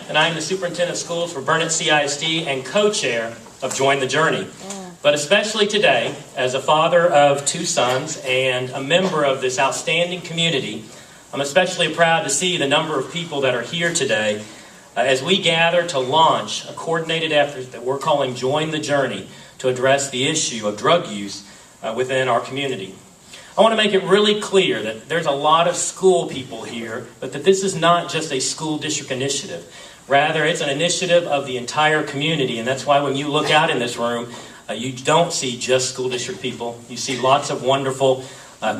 and I am the Superintendent of Schools for Burnet CISD and co-chair of Join the Journey. But especially today, as a father of 2 sons and a member of this outstanding community, I'm especially proud to see the number of people that are here today as we gather to launch a coordinated effort that we're calling Join the Journey to address the issue of drug use within our community. I want to make it really clear that there's a lot of school people here, but that this is not just a school district initiative. Rather, it's an initiative of the entire community, and that's why when you look out in this room, you don't see just school district people. You see lots of wonderful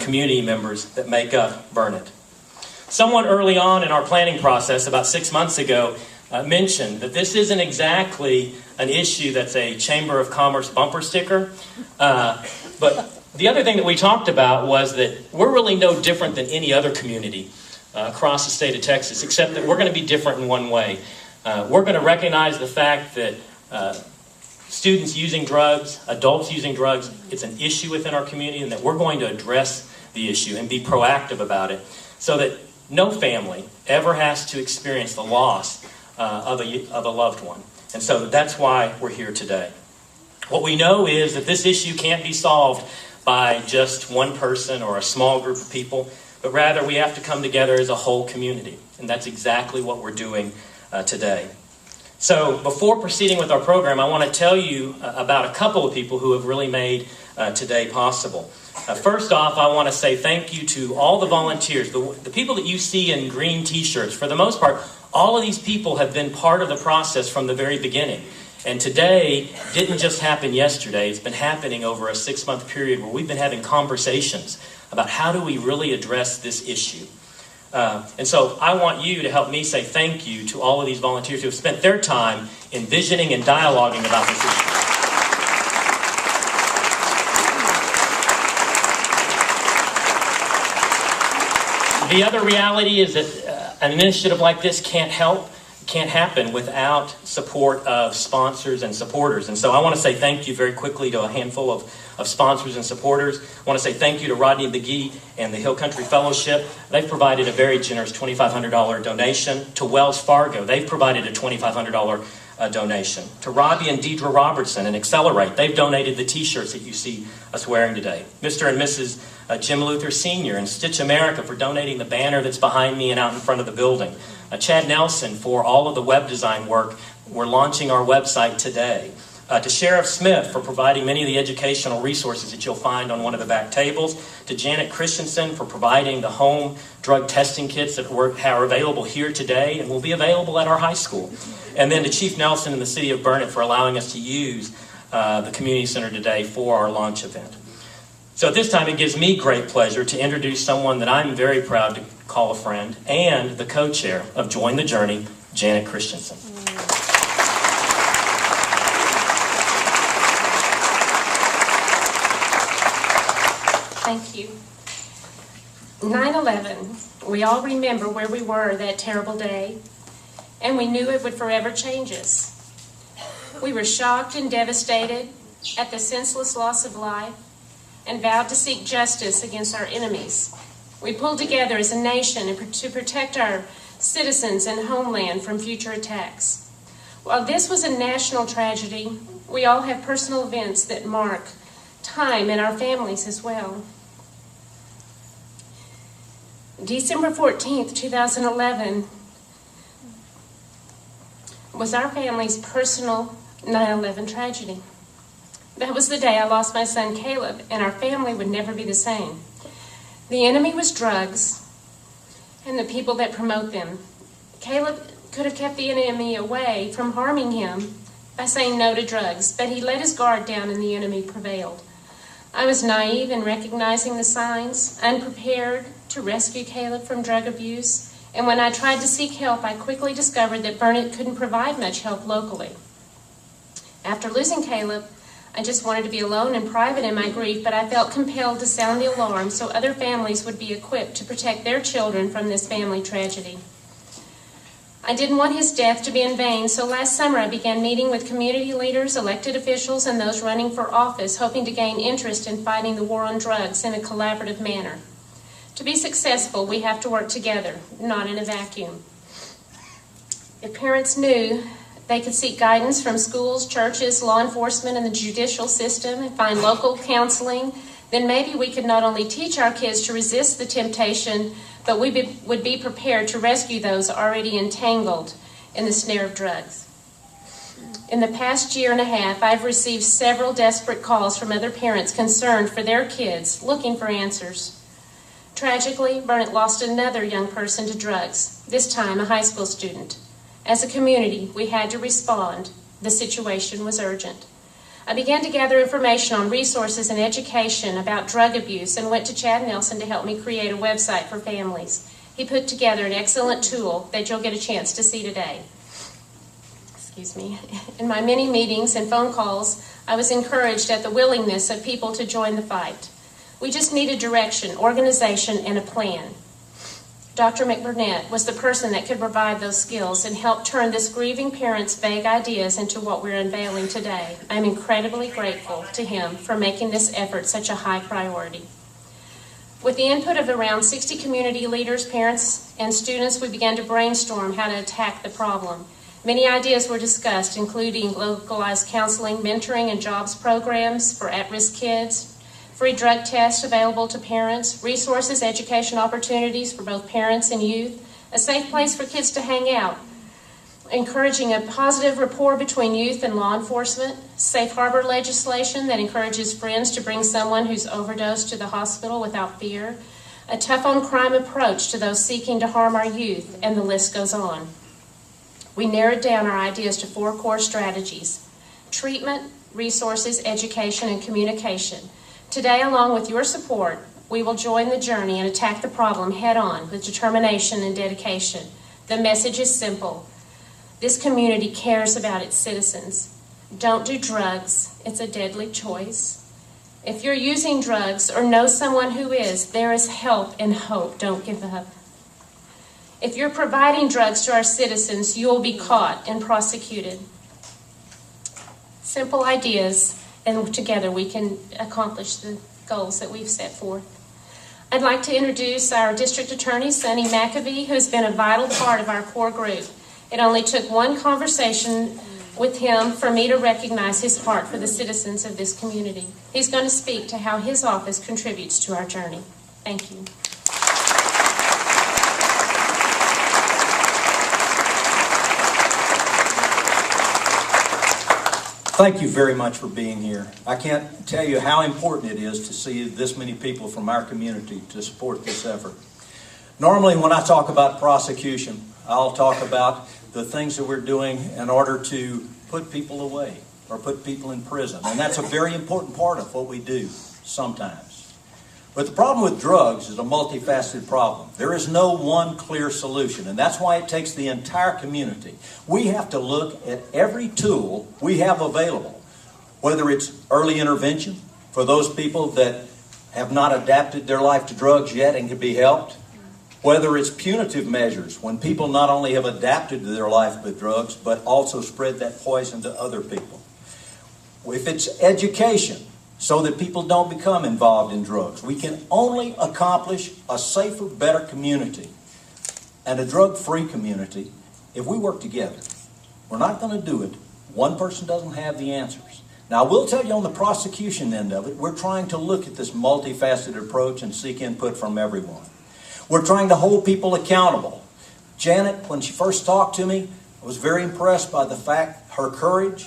community members that make up Burnet. Someone early on in our planning process, about 6 months ago, mentioned that this isn't exactly an issue that's a Chamber of Commerce bumper sticker, but the other thing that we talked about was that we're really no different than any other community across the state of Texas, except that we're going to be different in one way. We're going to recognize the fact that students using drugs, adults using drugs, it's an issue within our community, and that we're going to address the issue and be proactive about it so that no family ever has to experience the loss of a loved one. And so that's why we're here today. What we know is that this issue can't be solved by just one person or a small group of people, but rather we have to come together as a whole community. And that's exactly what we're doing today. So before proceeding with our program, I want to tell you about a couple of people who have really made today possible. First off, I want to say thank you to all the volunteers, the people that you see in green t-shirts. For the most part, all of these people have been part of the process from the very beginning. And today didn't just happen yesterday. It's been happening over a 6-month period where we've been having conversations about how do we really address this issue. And so I want you to help me say thank you to all of these volunteers who have spent their time envisioning and dialoguing about this issue. The other reality is that an initiative like this can't happen without support of sponsors and supporters. And so I want to say thank you very quickly to a handful of sponsors and supporters. I want to say thank you to Rodney McGee and the Hill Country Fellowship. They've provided a very generous $2,500 donation. To Wells Fargo, they've provided a $2,500 donation. To Robbie and Deidre Robertson and Accelerate, they've donated the t-shirts that you see us wearing today. Mr. and Mrs. Jim Luther Sr. and Stitch America for donating the banner that's behind me and out in front of the building. Chad Nelson for all of the web design work. We're launching our website today. To Sheriff Smith for providing many of the educational resources that you'll find on one of the back tables. To Janet Christiansen for providing the home drug testing kits that are available here today and will be available at our high school. And then to Chief Nelson in the city of Burnet for allowing us to use the community center today for our launch event. So at this time, it gives me great pleasure to introduce someone that I'm very proud to call a friend and the co-chair of Join the Journey, Janet Christiansen. Thank you. 9/11, we all remember where we were that terrible day, and we knew it would forever change us. We were shocked and devastated at the senseless loss of life and vowed to seek justice against our enemies. We pulled together as a nation to protect our citizens and homeland from future attacks. While this was a national tragedy, we all have personal events that mark time in our families as well. December 14th, 2011 was our family's personal 9/11 tragedy. That was the day I lost my son Caleb, and our family would never be the same. The enemy was drugs and the people that promote them. Caleb could have kept the enemy away from harming him by saying no to drugs, but he let his guard down and the enemy prevailed. I was naive in recognizing the signs, unprepared to rescue Caleb from drug abuse, and when I tried to seek help, I quickly discovered that Burnet couldn't provide much help locally. After losing Caleb, I just wanted to be alone and private in my grief, but I felt compelled to sound the alarm so other families would be equipped to protect their children from this family tragedy. I didn't want his death to be in vain, so last summer I began meeting with community leaders, elected officials, and those running for office, hoping to gain interest in fighting the war on drugs in a collaborative manner. To be successful, we have to work together, not in a vacuum. If parents knew they could seek guidance from schools, churches, law enforcement, and the judicial system and find local counseling, then maybe we could not only teach our kids to resist the temptation, but we would be prepared to rescue those already entangled in the snare of drugs. In the past year and a half, I've received several desperate calls from other parents concerned for their kids, looking for answers. Tragically, Burnet lost another young person to drugs, this time a high school student. As a community, we had to respond. The situation was urgent. I began to gather information on resources and education about drug abuse and went to Chad Nelson to help me create a website for families. He put together an excellent tool that you'll get a chance to see today. In my many meetings and phone calls, I was encouraged at the willingness of people to join the fight. We just needed direction, organization, and a plan. Dr. McBurnett was the person that could provide those skills and help turn this grieving parent's vague ideas into what we're unveiling today. I'm incredibly grateful to him for making this effort such a high priority. With the input of around 60 community leaders, parents, and students, we began to brainstorm how to attack the problem. Many ideas were discussed, including localized counseling, mentoring, and jobs programs for at-risk kids, free drug tests available to parents, resources, education opportunities for both parents and youth, a safe place for kids to hang out, encouraging a positive rapport between youth and law enforcement, safe harbor legislation that encourages friends to bring someone who's overdosed to the hospital without fear, a tough-on-crime approach to those seeking to harm our youth, and the list goes on. We narrowed down our ideas to 4 core strategies: treatment, resources, education, and communication. Today, along with your support, we will join the journey and attack the problem head-on with determination and dedication. The message is simple. This community cares about its citizens. Don't do drugs. It's a deadly choice. If you're using drugs or know someone who is, there is help and hope. Don't give up. If you're providing drugs to our citizens, you'll be caught and prosecuted. Simple ideas, and together we can accomplish the goals that we've set forth. I'd like to introduce our District Attorney, Sonny McAbee, who's been a vital part of our core group. It only took one conversation with him for me to recognize his heart for the citizens of this community. He's going to speak to how his office contributes to our journey. Thank you. Thank you very much for being here. I can't tell you how important it is to see this many people from our community to support this effort. Normally when I talk about prosecution, I'll talk about the things that we're doing in order to put people away or put people in prison. And that's a very important part of what we do sometimes. But the problem with drugs is a multifaceted problem. There is no one clear solution, and that's why it takes the entire community. We have to look at every tool we have available, whether it's early intervention for those people that have not adapted their life to drugs yet and can be helped, whether it's punitive measures when people not only have adapted to their life with drugs, but also spread that poison to other people. If it's education, so that people don't become involved in drugs. We can only accomplish a safer, better community and a drug-free community if we work together. We're not going to do it. One person doesn't have the answers. Now, I will tell you on the prosecution end of it, we're trying to look at this multifaceted approach and seek input from everyone. We're trying to hold people accountable. Janet, when she first talked to me, I was very impressed by the fact, her courage,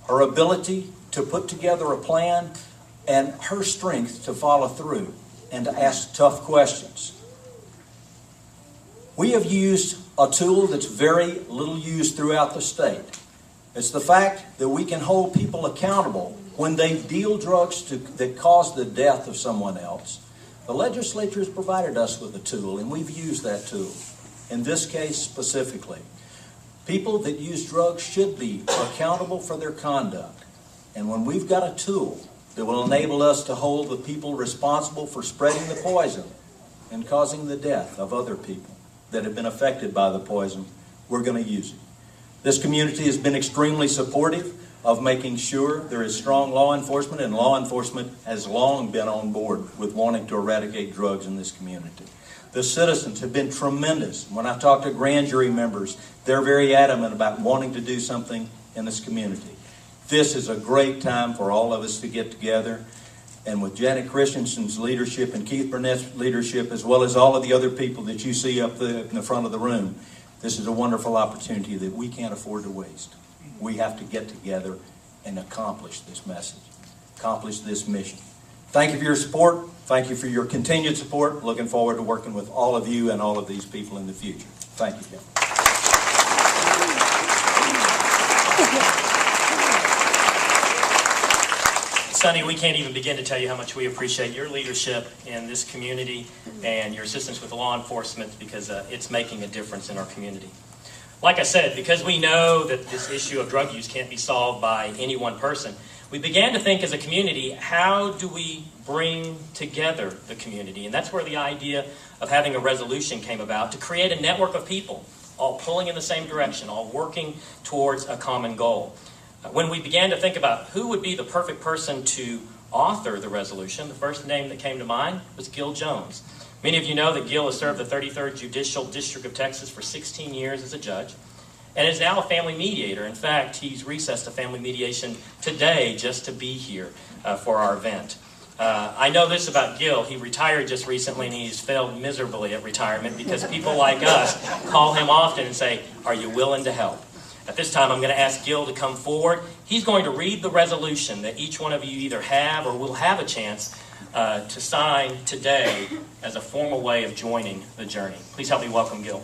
her ability to put together a plan, and her strength to follow through and to ask tough questions. We have used a tool that's very little used throughout the state. It's the fact that we can hold people accountable when they deal drugs that cause the death of someone else. The legislature has provided us with a tool, and we've used that tool. In this case specifically, people that use drugs should be accountable for their conduct. And when we've got a tool that will enable us to hold the people responsible for spreading the poison and causing the death of other people that have been affected by the poison, we're going to use it. This community has been extremely supportive. of making sure there is strong law enforcement, and law enforcement has long been on board with wanting to eradicate drugs in this community. The citizens have been tremendous. When I talk to grand jury members, they're very adamant about wanting to do something in this community. This is a great time for all of us to get together. And with Janet Christiansen's leadership and Keith Burnett's leadership, as well as all of the other people that you see up in the front of the room, this is a wonderful opportunity that we can't afford to waste. We have to get together and accomplish this message, accomplish this mission. Thank you for your support. Thank you for your continued support. Looking forward to working with all of you and all of these people in the future. Thank you, Kim. Sonny, we can't even begin to tell you how much we appreciate your leadership in this community and your assistance with law enforcement, because it's making a difference in our community. Like I said, because we know that this issue of drug use can't be solved by any one person, we began to think as a community, how do we bring together the community? And that's where the idea of having a resolution came about, to create a network of people, all pulling in the same direction, all working towards a common goal. When we began to think about who would be the perfect person to author the resolution, the first name that came to mind was Gil Jones. Many of you know that Gil has served the 33rd Judicial District of Texas for 16 years as a judge, and is now a family mediator. In fact, he's recessed to family mediation today just to be here for our event. I know this about Gil. He retired just recently, and he's failed miserably at retirement because people like us call him often and say, "Are you willing to help?" At this time, I'm going to ask Gil to come forward. He's going to read the resolution that each one of you either have or will have a chance to sign today as a formal way of joining the journey. Please help me welcome Gil.